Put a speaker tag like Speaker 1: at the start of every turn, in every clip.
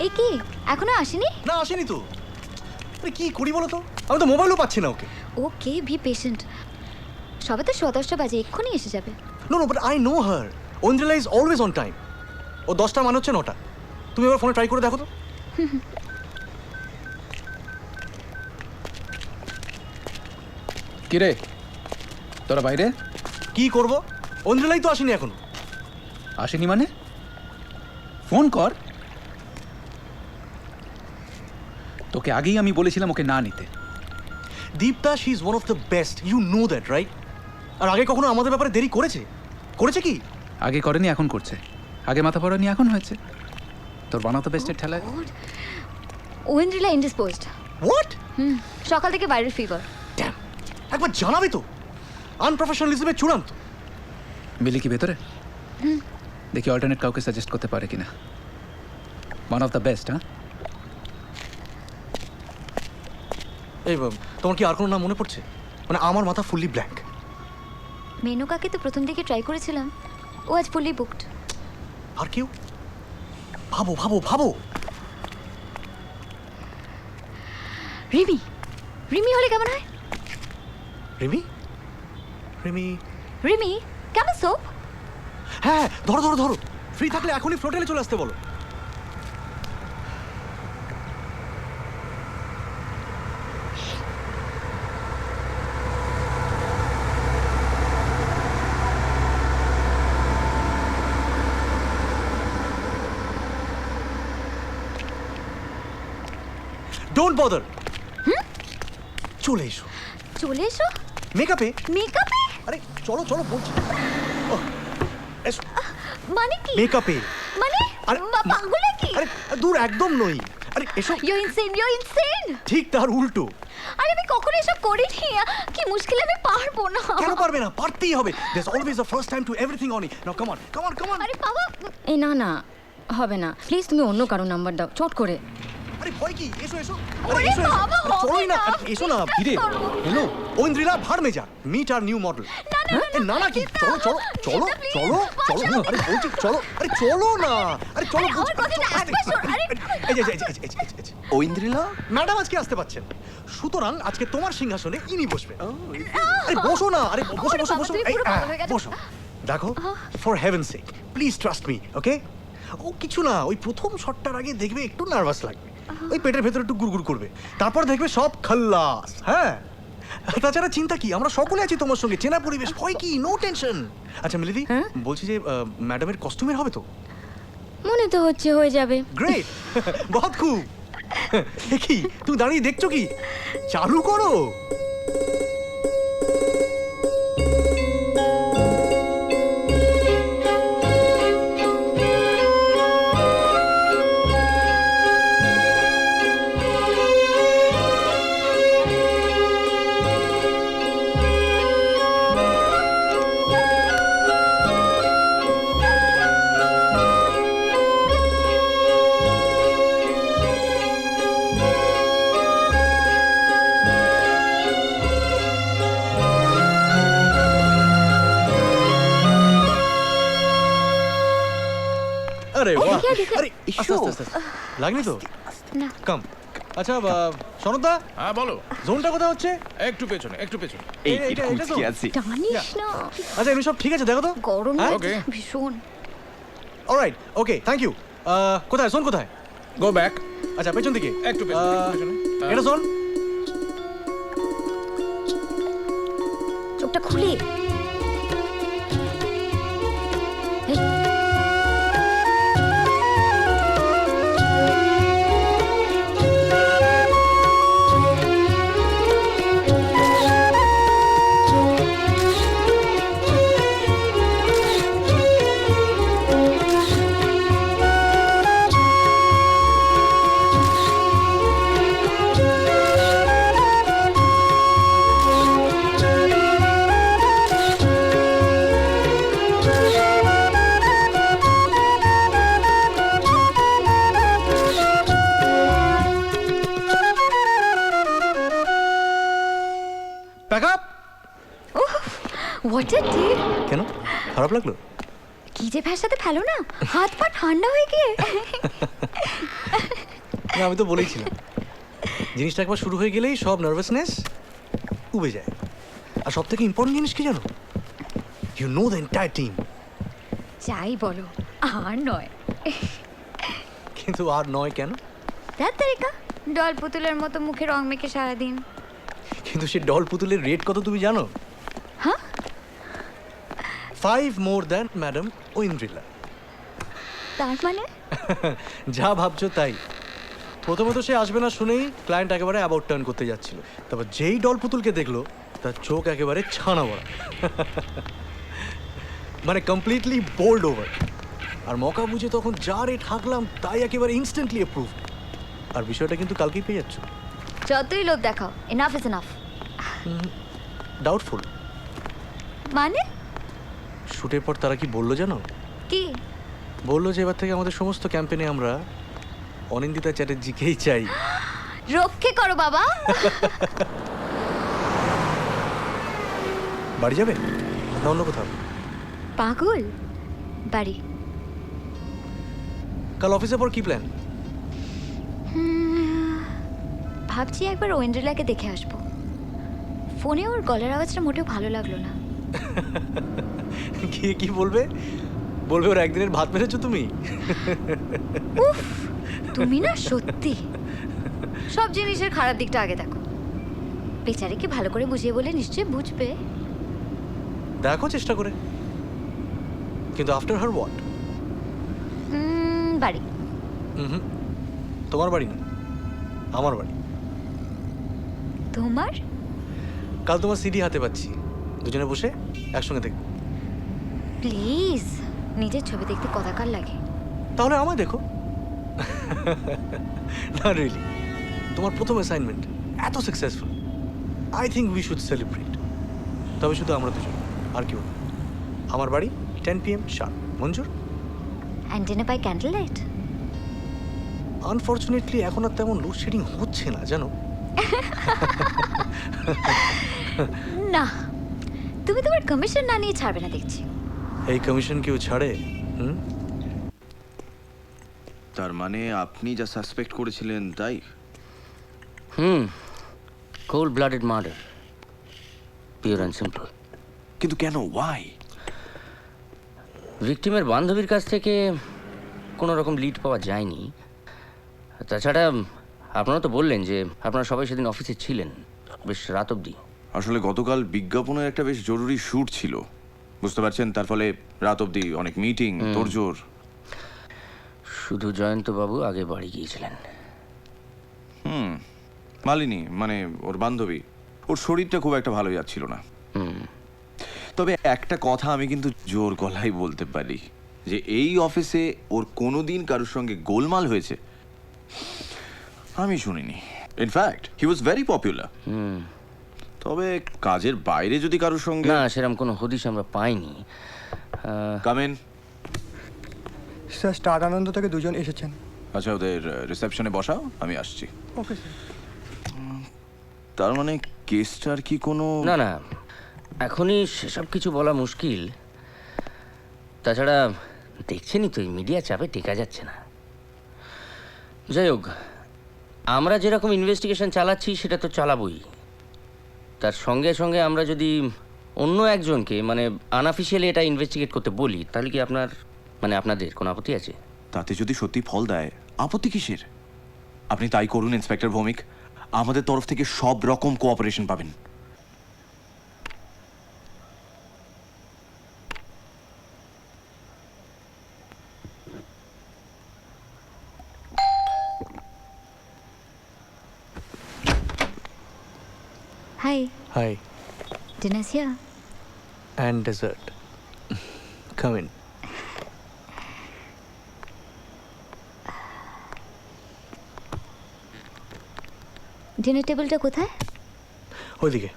Speaker 1: এ কি এখনো আসেনি?
Speaker 2: না আসেনি তো। আরে কি করি বলো তো, আমি তো মোবাইলও পাচ্ছি না ওকে।
Speaker 1: ওকে বি পেশেন্ট, সবে তো 10:15 বাজে, এক্ষুনি এসে যাবে।
Speaker 2: No no but I know her. Oindrila is always on time. ও 10টা মানে হচ্ছে 9টা। তুমি এবার ফোনে ট্রাই করে দেখো তো।
Speaker 3: কিরে তোরা বাইরে?
Speaker 2: কি করব, ঐন্দ্রিলাই তো আসেনি এখনো।
Speaker 3: আসেনি মানে? ফোন কর। তোকে আগেই আমি বলেছিলাম ওকে না নিতে।
Speaker 2: Dipta she is one of the best, you know that right? আর আগে কখনো আমাদের ব্যাপারে দেরি করেছে? করেছে কি?
Speaker 3: আগে করেনি, এখন করছে। আগে মাথা পড়ানি, এখন হয়েছে। তোর বানাতো বেস্টের ঠেলায়।
Speaker 1: ঐন্দ্রিলা ইনডিসপোজড।
Speaker 2: হোয়াট?
Speaker 1: সকাল থেকে ভাইরাল ফিভার।
Speaker 2: ড্যাম, একবার জানাবে তো। আনপ্রফেশনালিজমের চূড়ান্ত।
Speaker 3: মিলি কি ভেতরে? দেখি অল্টারনেট কাউকে সাজেস্ট করতে পারে কিনা। One of the best. হ্যাঁ,
Speaker 2: এই তোমার কি আর কোনো নাম মনে পড়ছে? মানে আমার মাথা ফুললি ব্ল্যাঙ্ক।
Speaker 1: মেনুকাকে তো প্রথম দিকে ট্রাই করেছিলাম, ও আজ ফুললি বুকড।
Speaker 2: আর কেউ? ভাবো ভাবো ভাবো।
Speaker 1: রিমি, রিমি হলে কেমন হয়?
Speaker 2: রিমি? রিমি?
Speaker 1: রিমি কেমন সোপ?
Speaker 2: হ্যাঁ ধরো ধরো ধরো, ফ্রি থাকলে এখনই ফ্লোটেলে চলে আসতে বলো। ডোন্ট বদার, চলে এসো।
Speaker 1: চলে এসো।
Speaker 2: মেকআপে?
Speaker 1: মেকআপে?
Speaker 2: আরে চলো চলো বলছি। ওহ, এসো।
Speaker 1: মানে কি?
Speaker 2: মেকআপে।
Speaker 1: মানে
Speaker 2: আরে
Speaker 1: পাগল নাকি?
Speaker 2: আরে দূর একদম নই। আরে এসো।
Speaker 1: You insane, you insane.
Speaker 2: ঠিক তার উল্টো।
Speaker 1: আরে আমি কখনো এসব করিনি, কি মুশকিল, আমি পারবো না।
Speaker 2: কেন পারবে না? পারতেই হবে। There's always a first time to everything অনি। Now come on come on come on.
Speaker 1: আরে বাবা,
Speaker 4: এই না না, হবে না, প্লিজ তুমি অন্য কারো নাম্বার দাও চট করে।
Speaker 2: আরে ভয় কি, এসো এসো।
Speaker 1: ওরে
Speaker 2: আরে এসো এসো।
Speaker 1: বাবা,
Speaker 2: আরে চলোই না,
Speaker 1: হবে
Speaker 2: আরে এসো না।
Speaker 3: কিরে হ্যালো?
Speaker 2: ঐন্দ্রিলা ভাড়মেজা, মিট আর নিউ মডেল। না না কি, চলো চলো চলো
Speaker 1: please,
Speaker 2: চলো চলো। আরে বলছি চলো, আরে চলো না। আরে চলো
Speaker 1: আরে আমার কথাটা একবার শোন, আরে।
Speaker 2: এই যে ঐন্দ্রিলা ম্যাডাম আজকে আসতে পারছেন, সুতরাং আজকে তোমার সিংহাসনে ইনি বসবেন। আরে বসো না, আরে বসো বসো বসো।
Speaker 1: তুমি
Speaker 2: এই,
Speaker 1: পুরো পাগল হয়ে গেছো।
Speaker 2: বসো। দেখো, for heaven sake please trust me, okay? ও কিছু না, ওই প্রথম শটটার আগে দেখবে একটু নার্ভাস লাগবে, ওই পেটের ভেতরে একটু গুড়গুড় করবে, তারপর দেখবে সব খাল্লাস। হ্যাঁ, তাছাড়া চিন্তা কি, আমরা সকলে আছি তোমার সঙ্গে, চেনা পরিবেশ, ভয় কি, নো টেনশন। আচ্ছা মিলিদি, বলছি যে ম্যাডামের কস্টিউমের হবে তো?
Speaker 4: মনে তো হচ্ছে হয়ে যাবে।
Speaker 2: গ্রেট, বহুত খুব। কি তুমি দাঁড়িয়ে দেখছো কি, চালু করো। আরে বাহ, আরে আস্তে আস্তে আস্তে। লাগনি তো?
Speaker 1: না।
Speaker 2: কাম। আচ্ছা সনদা,
Speaker 5: হ্যাঁ বলো।
Speaker 2: জোনটা কোথায় হচ্ছে?
Speaker 5: একটু পেছনে একটু পেছনে।
Speaker 2: এটা তো?
Speaker 4: জানিস না,
Speaker 2: আচ্ছা এমনি সব ঠিক আছে, দেখো তো।
Speaker 1: গরম
Speaker 2: হ্যাঁ?
Speaker 1: লাগছে
Speaker 5: Okay.
Speaker 1: ভীষণ।
Speaker 2: Alright, okay, thank you. কোথায় জোন কোথায়?
Speaker 5: Go back.
Speaker 2: আচ্ছা পেছন দিকে।
Speaker 5: একটু পেছনে, একটু পেছনে।
Speaker 2: এটা জোন।
Speaker 4: চোখটা খুলে। এই,
Speaker 2: pack up.
Speaker 1: What a day.
Speaker 2: কেন খারাপ লাগলো?
Speaker 1: কি যে ভ্যাসাতে ফেলো না, হাত পা ঠান্ডা হয়ে গিয়ে।
Speaker 2: না আমি তো বলেইছিলাম, জিনিসটা একবার শুরু হয়ে গেলেই সব নার্ভাসনেস উবে যায়। আর সব থেকে ইম্পর্টেন্ট জিনিস কি জানো? You know the entire team.
Speaker 1: যাই বলো, আর নয়।
Speaker 2: কিন্তু আর নয় কেন?
Speaker 1: তার তারিকা ডল পুতুলের মতো মুখে রং মেখে সারাদিন।
Speaker 2: কিন্তু সে ডল পুতুলের রেট কত তুমি জানো?
Speaker 1: হ্যাঁ?
Speaker 2: 5 more than ম্যাডাম ঐন্দ্রিলা।
Speaker 1: তার মানে
Speaker 2: যা ভাবছো তাই। প্রথমে তো সে আসবে না শুনেই ক্লায়েন্ট একেবারে অ্যাবাউট টার্ন করতে যাচ্ছিল, তারপর যেই ডল পুতুলকে দেখলো তার চোখ একেবারে ছানা বড়া, মানে কমপ্লিটলি বোল্ড ওভার। আর মকা বুঝে তখন যা রেট হাঁকলাম তাই একেবারে ইনস্ট্যান্টলি অ্যাপ্রুভ। আর বিষয়টা কিন্তু কালকেই পেয়ে যাচ্ছ।
Speaker 1: যতই লোভ দেখাও, এনাফ ইজ এনাফ।
Speaker 2: ডাউটফুল।
Speaker 1: মানে
Speaker 2: শুটের পর তারা কি বললো জানো?
Speaker 1: কি?
Speaker 2: বললো যে এবার থেকে আমাদের সমস্ত ক্যাম্পেইনে আমরা অনিন্দিতা চ্যাটার্জিকেই চাই।
Speaker 1: রক্ষে করো বাবা।
Speaker 2: বাড়ি যাবে না অন্য কোথাও?
Speaker 1: পাগল, বাড়ি।
Speaker 2: কাল অফিসের পর কি প্ল্যান?
Speaker 1: ভাবছি একবার ওয়েন্ড্রিলাকে দেখে আসবো। ফোনে ওর গলার আওয়াজটা মোটেও ভালো লাগলো না।
Speaker 2: গিয়ে কি বলবে? বলবে ওর একদিনের ভাত মেরেছো তুমি।
Speaker 1: উফ, তুমি না সত্যি। সব জিনিসের খারাপ দিকটা আগে দেখো। বেচারিকে ভালো করে বুঝিয়ে বলে নিশ্চয়ই বুঝবে।
Speaker 2: দেখো চেষ্টা করে। কিন্তু আফটার হার হোয়াট?
Speaker 1: বাড়ি।
Speaker 2: হুম, তোমার বাড়ি না, আমার বাড়ি।
Speaker 1: তোমার?
Speaker 2: কাল তোমার সিডি হাতে পাচ্ছি, দুজনে বসে একসঙ্গে দেখবো।
Speaker 1: প্লিজ, নিজের ছবি দেখতে কদাকার লাগে।
Speaker 2: তাহলে আমায় দেখো। না রিয়েলি, তোমার প্রথম অ্যাসাইনমেন্ট এত successful, I think we should celebrate. তবে শুধু আমরা দুজন, আর কেউ না। আমার বাড়ি 10 PM শার্প। মঞ্জুর?
Speaker 1: And dinner by candle light.
Speaker 2: Unfortunately এখন আর তেমন লোডশেডিং হচ্ছে না জানো।
Speaker 1: না, তুমি তোমার কমিশন না নিয়ে ছাড়বে না দেখছি।
Speaker 2: এই কমিশন কেউ ছাড়ে? হুম,
Speaker 6: তার মানে আপনি যা সাসপেক্ট করেছিলেন তাই?
Speaker 7: Cold blooded murder, pure and simple.
Speaker 6: কিন্তু কেন, ওয়াই?
Speaker 7: ভিকটিমের বান্ধবীর কাছ থেকে কোনো রকম লিড পাওয়া যায়নি। তাছাড়া আপনারা তো বললেন যে আপনারা সবাই সেদিন অফিসে ছিলেন বেশ রাত অবধি।
Speaker 6: আসলে গতকাল বিজ্ঞাপনের একটা বেশ জরুরি শ্যুট ছিল, বুঝতে পারছেন, তার ফলে রাত অবধি অনেক মিটিং, তোড়জোড়।
Speaker 7: শুধু জয়ন্তবাবু আগে বাড়ি গিয়েছিলেন।
Speaker 6: মালিনী মানে ওর বান্ধবী, ওর শরীরটা খুব একটা ভালো যাচ্ছিল না। তবে একটা কথা আমি কিন্তু জোর গলায় বলতে পারি যে এই অফিসে ওর কোনোদিন কারোর সঙ্গে গোলমাল হয়েছে আমি শুনিনি। In fact he was very popular. তবে কাজের বাইরে যদি কারোর সঙ্গে
Speaker 7: না, সেরকম কোনো হদিশ আমরা পাইনি।
Speaker 6: কামেন।
Speaker 8: স্যার, স্টার আনন্দ থেকে দুজন এসেছেন।
Speaker 6: আচ্ছা, ওদের রিসেপশনে বসাও, আমি আসছি।
Speaker 8: Okay sir.
Speaker 6: তার মানে কেসটার কি কোনো
Speaker 7: না না, এখনই সেসব কিছু বলা মুশকিল। তাছাড়া দেখছেনই তো, এই মিডিয়া চাপে টেকা যাচ্ছে না। যাই হোক, আমরা যেরকম ইনভেস্টিগেশন চালাচ্ছি সেটা তো চালাবই। তার সঙ্গে সঙ্গে আমরা যদি অন্য একজনকে মানে আনঅফিসিয়ালি এটা ইনভেস্টিগেট করতে বলি, তাহলে কি আপনাদের কোনো আপত্তি আছে?
Speaker 6: তাতে যদি সত্যি ফল দেয়, আপত্তি কিসের? আপনি তাই করুন ইন্সপেক্টর ভৌমিক, আমাদের তরফ থেকে সব রকম কোঅপারেশন পাবেন।
Speaker 1: Hi.
Speaker 2: Hi.
Speaker 1: Dinner's here.
Speaker 2: And dessert. Come in.
Speaker 1: Dinner টেবিলটা কোথায়?
Speaker 2: ওইদিকে।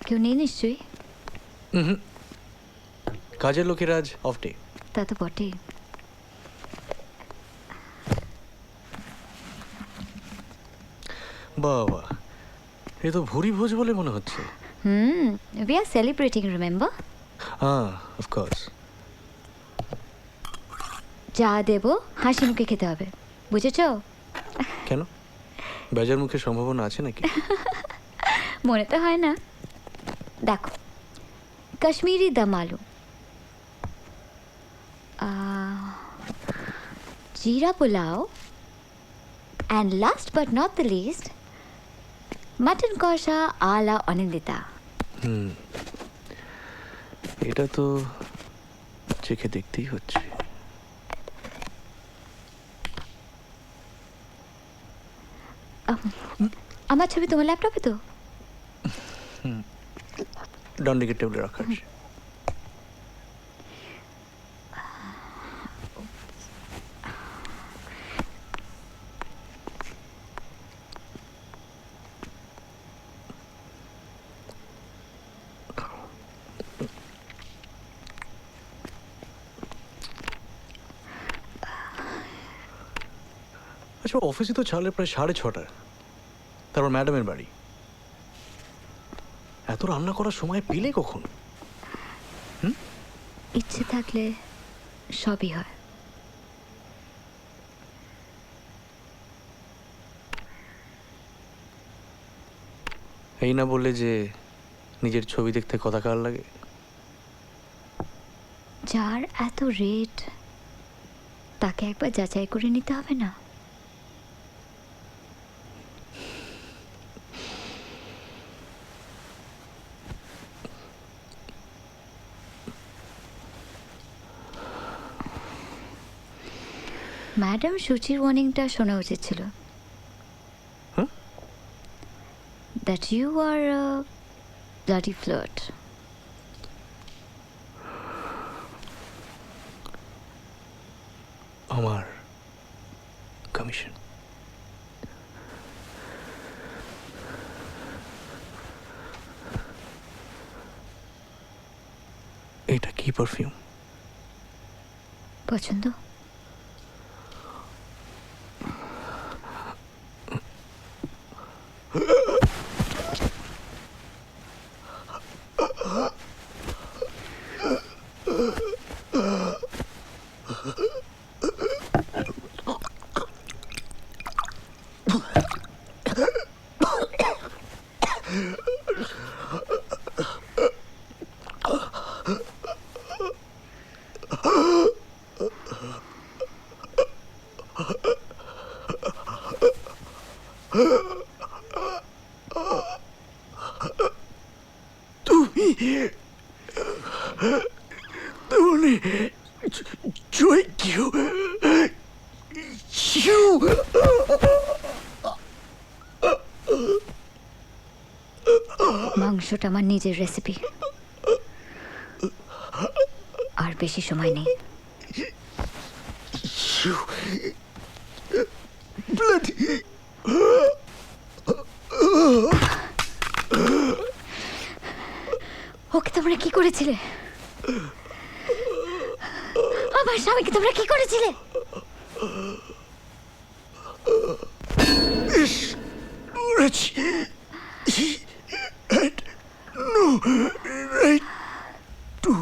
Speaker 1: কেউ নেই নিশ্চয়ই।
Speaker 2: কাজের লোকের আজ অফ ডে।
Speaker 1: তা তো বটেই।
Speaker 2: বাবা, এ তো ভুরি ভোজ বলে মনে হচ্ছে।
Speaker 1: We are celebrating, remember?
Speaker 2: Of course.
Speaker 1: যা দেব হাসি মুখে খেতে হবে, বুঝেছো?
Speaker 2: কেন, বেজার মুখে সম্ভাবনা আছে নাকি?
Speaker 1: মনে তো হয় না। দেখো, কাশ্মীরি দম আলু, जीरा pulao, and last but not the least, mutton কষা আলা অনিন্দিতা।
Speaker 2: এটা তো চেখে দেখতেই হচ্ছে।
Speaker 1: আমার ছবি তোমার ল্যাপটপে তো?
Speaker 2: ডান দিকের টেবিলে রাখা আছে। আচ্ছা, অফিসে তো ছাড়লে প্রায় 6:30, তারপর ম্যাডামের বাড়ি। এত রান্না করার সময় পেলে কখন?
Speaker 1: ইচ্ছে থাকলে সবই হয়।
Speaker 2: এই না বললে যে নিজের ছবি দেখতে কথা কার লাগে?
Speaker 1: যার এত রেট, তাকে একবার যাচাই করে নিতে হবে না? ম্যাডাম সুচির ওয়ার্নিংটা শোনা উচিত ছিল। That you are bloody flirt.
Speaker 2: আমার কমিশন। এটা কি পারফিউম?
Speaker 1: পছন্দ?
Speaker 2: তুমি তুমি জয় কিউ কিউ
Speaker 1: মাংসটা আমার নিজের রেসিপি, আর বেশি সময় নেই।
Speaker 2: you bloody
Speaker 1: ওকে তোমরা কি করেছিলে? আমার স্বামীকে তোমরা কি করেছিলে?
Speaker 2: rich he had no right to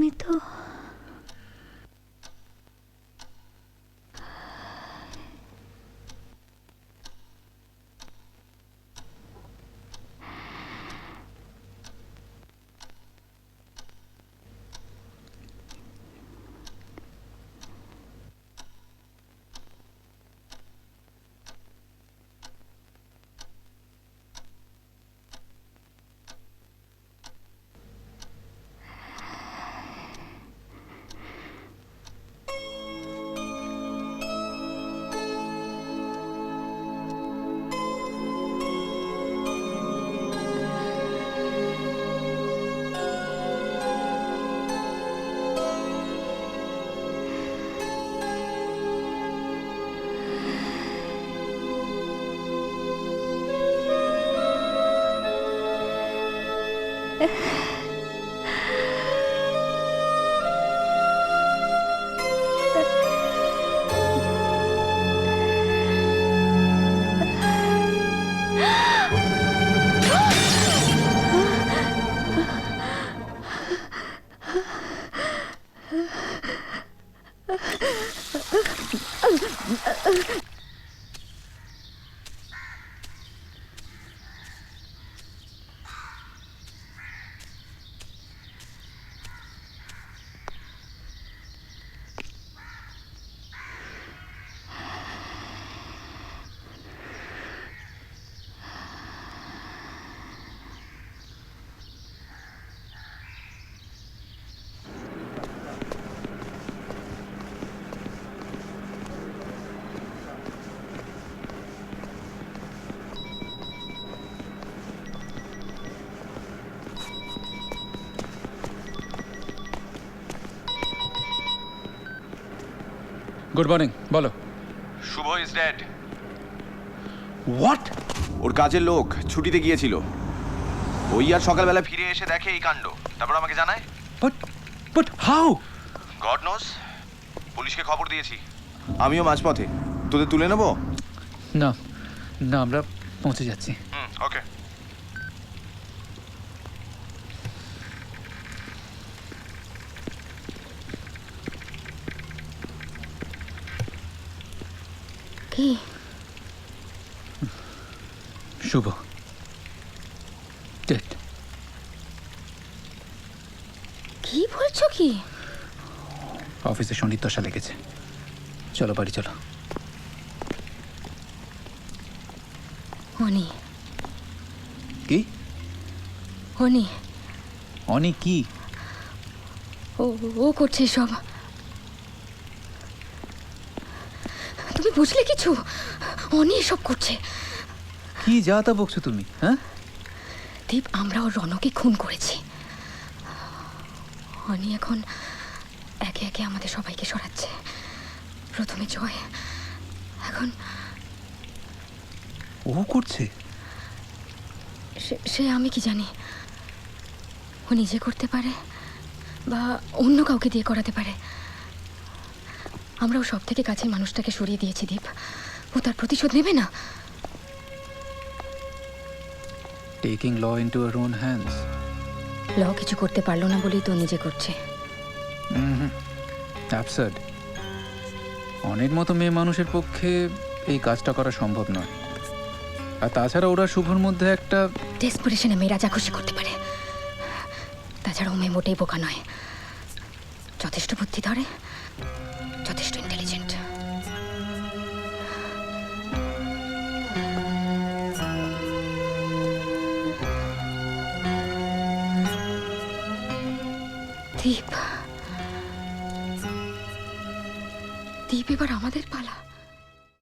Speaker 1: তুমি তো
Speaker 3: গুড মর্নিং, বলো।
Speaker 6: শুভ ইজ ডেড।
Speaker 2: হোয়াট?
Speaker 6: ওর কাজের লোক ছুটিতে গিয়েছিল, ওই আর সকালবেলা ফিরে এসে দেখে এই কাণ্ড, তারপর আমাকে জানায়।
Speaker 2: But how?
Speaker 6: God knows. পুলিশকে খবর দিয়েছি, আমিও মাঝপথে। তোদের তুলে নেবো?
Speaker 3: না না, আমরা পৌঁছে যাচ্ছি।
Speaker 6: ওকে।
Speaker 1: কি
Speaker 3: শুভ ডেড।
Speaker 1: কি বলছো কি?
Speaker 3: অফিসে সন্ধির দশা লেগেছে। চলো বাড়ি চলো।
Speaker 1: অনি,
Speaker 3: কি?
Speaker 1: অনি,
Speaker 3: অনি কি?
Speaker 1: ও ও করছে সব। তুমি বুঝলে কিছু? অনি সব করছে।
Speaker 3: কি যা তা বকছো তুমি? হ্যাঁ,
Speaker 1: দীপ, আমরা ওর রনকে খুন করেছি। অনি এখন একে একে আমাদের সবাইকে সরাচ্ছে। প্রথমে জয়, এখন
Speaker 3: ও করছে?
Speaker 1: সে আমি কি জানি। ও নিজে করতে পারে বা অন্য কাউকে দিয়ে করাতে পারে। আমরাও সব থেকে কাছের মানুষটাকে সরিয়ে দিয়েছি দীপ। ও তার প্রতিশোধ নেবে না।
Speaker 3: Taking law into our own hands.
Speaker 1: Law কিছু করতে পারলো না বলেই তো নিজে করছে।
Speaker 3: অ্যাবসার্ড। অনেক মতো মেয়ে মানুষের পক্ষে এই কাজটা করা সম্ভব নয়। আর তাছাড়া ওরা শুভর মধ্যে একটা
Speaker 1: ডেসপারেশনে মেয়েরা যা খুশি করতে পারে। তাছাড়া ও মেয়ে মোটেই বোকা নয়, যথেষ্ট বুদ্ধি ধরে, যথেষ্ট ইন্টেলিজেন্ট। দীপ, দীপ, এবার আমাদের পালা।